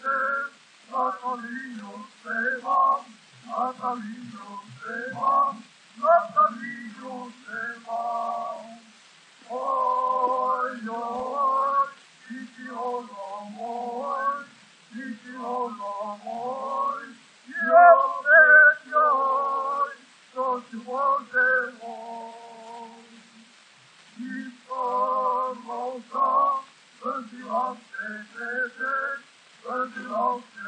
ser, Natalino se va, Natalino se va, Natalino se va. Oj, oj, dici ono moj, ja srećoj, to ću Bože moj. I prvo sam, vrtila se, vrtila se,